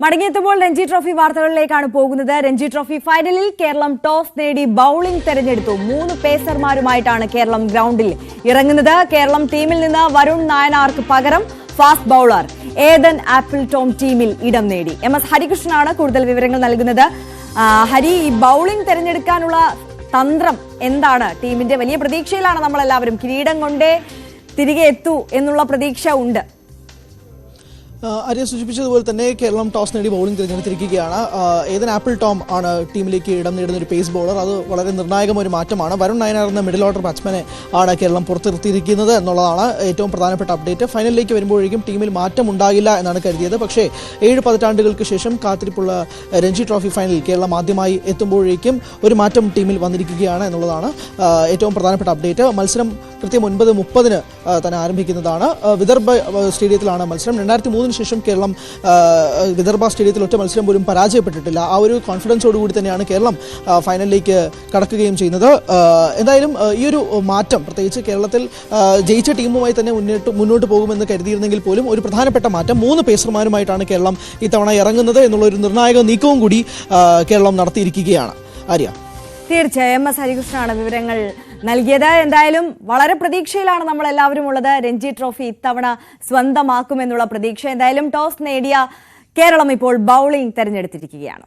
മടങ്ങിയെത്തുമ്പോൾ Ranji trophy വാർത്തകളിലേക്കാണ് പോകുന്നത്. Ranji trophy ഫൈനലിൽ Keralam toss നേടി ബൌളിംഗ് തെരഞ്ഞെടുത്തു. 3 പേസർമാരുമായിട്ടാണ് കേരളം ഗ്രൗണ്ടിൽ ഇറങ്ങുന്നത്. കേരളം ടീമിൽ നിന്ന് വരുൺ നായനാർക്ക് പകരം ഫാസ്റ്റ് ബൌളർ ഏദൻ ആപ്പിൾടോം ടീമിൽ ഇടം നേടി. MS ഹരികൃഷ്ണനാണ് കൂടുതൽ വിവരങ്ങൾ നൽകുന്നത്. ഹരി, ഈ ബൌളിംഗ് തെരഞ്ഞെടുക്കാനുള്ള തന്ത്രം എന്താണ്? ടീമിന്റെ വലിയ പ്രതീക്ഷയിലാണ് നമ്മളെല്ലാവരും. കിരീടം കൊണ്ടേ തിരികെ എത്തൂ എന്നുള്ള പ്രതീക്ഷ ഉണ്ട്. ആര്യ സൂചിപ്പിച്ചതുപോലെ തന്നെ കേരളം ടോസ് നേടി ബൗളിംഗ് തിരഞ്ഞെടുത്തിരിക്കുകയാണ്. ഏദൻ ആപ്പിൾടോം ആണ് ടീമിലേക്ക് ഇടം നേടുന്ന ഒരു പേസ് ബൗളർ. അത് വളരെ നിർണായകമായ ഒരു മാറ്റമാണ്. വരുൺ നായനാർ എന്ന മിഡിൽ ഓർഡർ ബാറ്റ്സ്മാനെ ആണ് കേരളം പുറത്തിരുത്തിയിരിക്കുന്നത് എന്നുള്ളതാണ് ഏറ്റവും പ്രധാനപ്പെട്ട അപ്ഡേറ്റ്. ഫൈനലിലേക്ക് വരുമ്പോഴേക്കും ടീമിൽ മാറ്റം ഉണ്ടാകില്ല എന്നാണ് കരുതിയത്. പക്ഷേ 7 പതിറ്റാണ്ടുകൾക്ക് ശേഷം കാത്തിരിപ്പുള്ള രഞ്ജി ട്രോഫി ഫൈനലിൽ കേരളം ആദ്യമായി എത്തുമ്പോഴേക്കും ഒരു മാറ്റം ടീമിൽ വന്നിരിക്കുകയാണ് എന്നുള്ളതാണ് ഏറ്റവും പ്രധാനപ്പെട്ട അപ്ഡേറ്റ്. മത്സരം കൃത്യം 9:30 തന്നെ ആരംഭിക്കുന്നതാണ്. വിദർഭ സ്റ്റേഡിയത്തിലാണ് മത്സരം. 2003 ശേഷം കേരളം വിദർഭ സ്റ്റേഡിയത്തിൽ ഒറ്റ മത്സരം പോലും പരാജയപ്പെട്ടിട്ടില്ല. ആ ഒരു കോൺഫിഡൻസോടുകൂടി തന്നെയാണ് കേരളം ഫൈനലിലേക്ക് കടക്കുകയും ചെയ്യുന്നത്. എന്തായാലും ഈ ഒരു മാറ്റം, പ്രത്യേകിച്ച് കേരളത്തിൽ ജയിച്ച ടീമുമായി തന്നെ മുന്നോട്ട് പോകുമെന്ന് കരുതിയിരുന്നെങ്കിൽ പോലും ഒരു പ്രധാനപ്പെട്ട മാറ്റം 3 പേസർമാരുമായിട്ടാണ് കേരളം ഇത്തവണ ഇറങ്ങുന്നത് എന്നുള്ള ഒരു നിർണായക നീക്കവും കൂടി കേരളം നടത്തിയിരിക്കുകയാണ്. ആര്യ, തീർച്ചയായും MS ഹരികൃഷ്ണനാണ് വിവരങ്ങൾ നൽകിയത്. എന്തായാലും വളരെ പ്രതീക്ഷയിലാണ് നമ്മൾ എല്ലാവരും ഉള്ളത്. രഞ്ജി ട്രോഫി ഇത്തവണ സ്വന്തമാക്കുമെന്നുള്ള പ്രതീക്ഷ. എന്തായാലും ടോസ് നേടിയ കേരളം ഇപ്പോൾ ബൌളിംഗ് തെരഞ്ഞെടുത്തിരിക്കുകയാണ്.